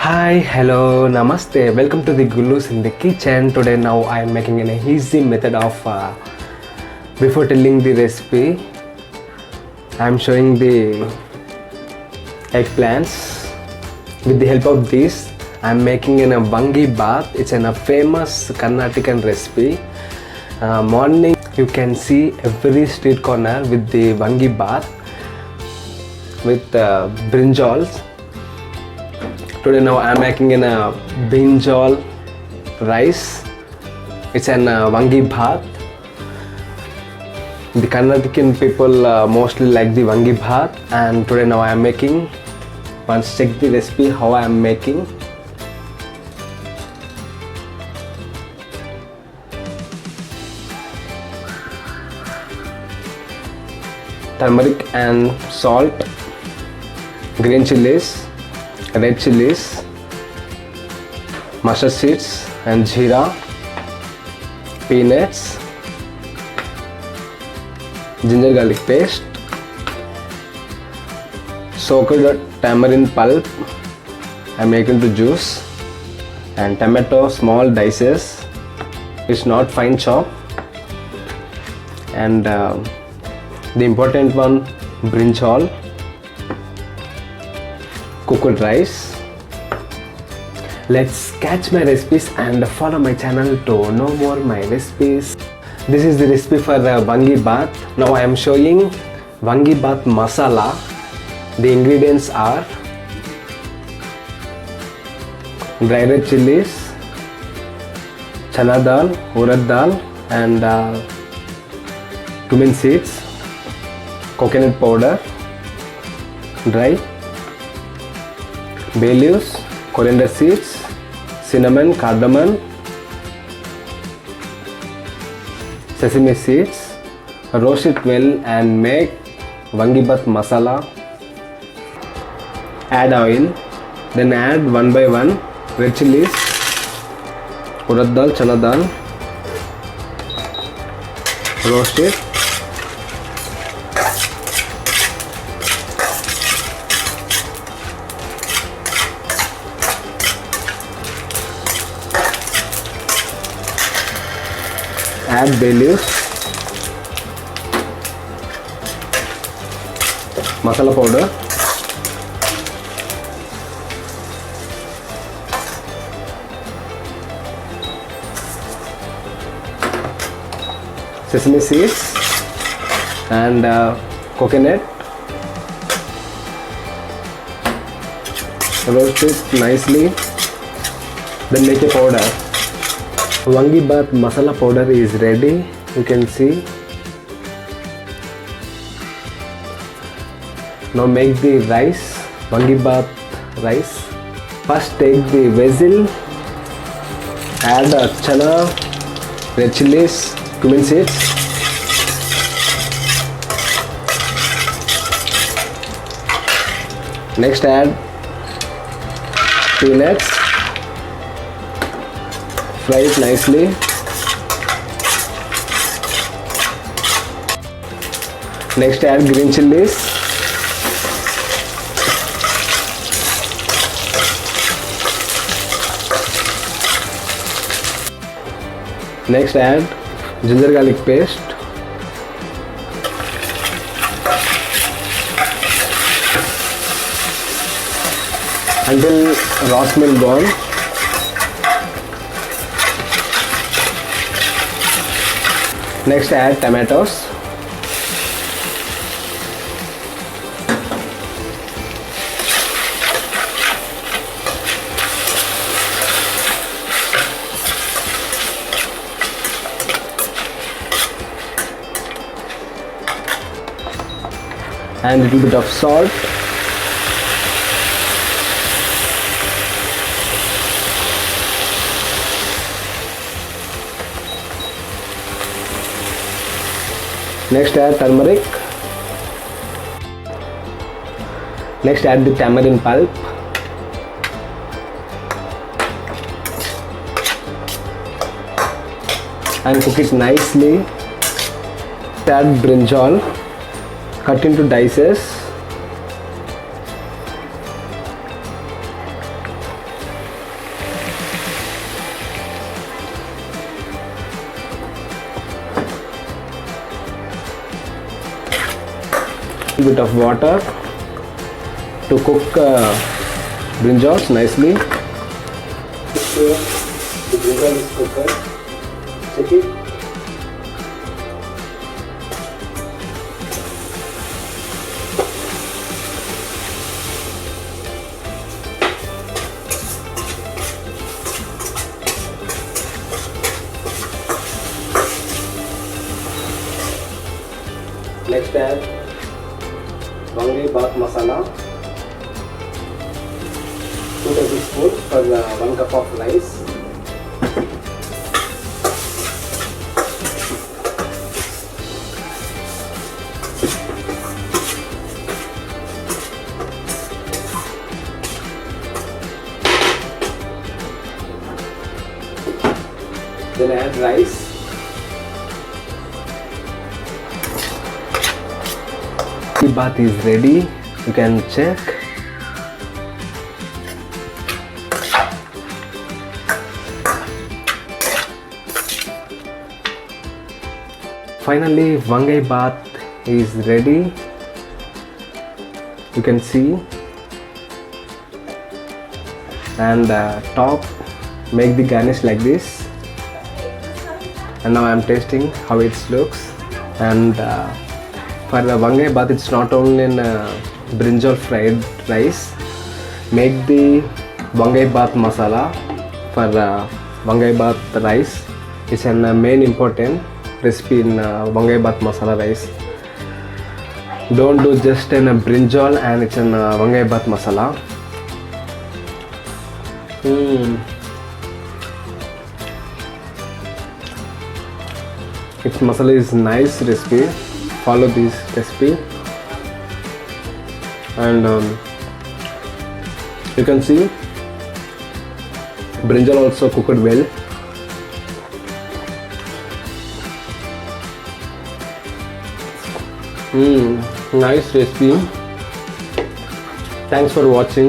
Hi, hello, namaste. Welcome to the Gullus in the kitchen. Today now I am making an easy method of before telling the recipe. I am showing the eggplants. With the help of this, I am making a vangibath. It's a famous Karnataka recipe. Morning you can see every street corner with the vangibath with brinjals. Today now I am making a brinjal rice. It's an vangibath. The Karnataka people mostly like the vangibath, and today now I am making. Once check the recipe how I am making. Turmeric and salt, green chilies, red chilies, mustard seeds and jeera, peanuts, ginger garlic paste, soaked tamarind pulp I make into juice, and tomato small dices. It's not fine chop, and the important one, brinjal, cooked rice. Let's catch my recipes and follow my channel to know more my recipes. This is the recipe for vangibath. Now I am showing vangibath masala. The ingredients are dry red chilies, chana dal, urad dal, and cumin seeds, coconut powder, dry, bay leaves, coriander seeds, cinnamon, cardamom, sesame seeds. Roast it well and make vangibath masala. Add oil, then add one by one red chilies, urad dal, chana dal. Roast it. Add bay leaves, masala powder, sesame seeds and coconut. Roast it nicely, then make a powder. Vangibath masala powder is ready. You can see. Now make the rice, vangibath rice. First take the vessel, add chana, red chilies, cumin seeds, next add peanuts, fry it nicely, next add green chilies, next add ginger garlic paste, until raw smell gone. Next add tomatoes, and a little bit of salt. Next add turmeric. Next add the tamarind pulp. And cook it nicely. Add brinjal, cut into dices. bit of water to cook brinjals nicely. The brinjal is cooked. Check it. Next add vangibath masala, 2 tablespoons for 1 cup of rice. Then add rice. The bath is ready. You can check. Finally, vangibath is ready. You can see. And top, make the garnish like this. And now I am tasting how it looks. And for the vangibath, it's not only in brinjal fried rice. Make the vangibath masala for vangibath rice. It's a main important recipe in vangibath masala rice. Don't do just in a brinjal and it's in vangibath masala. Its masala is nice recipe. Follow this recipe, and you can see brinjal also cooked well. Nice recipe. Thanks for watching.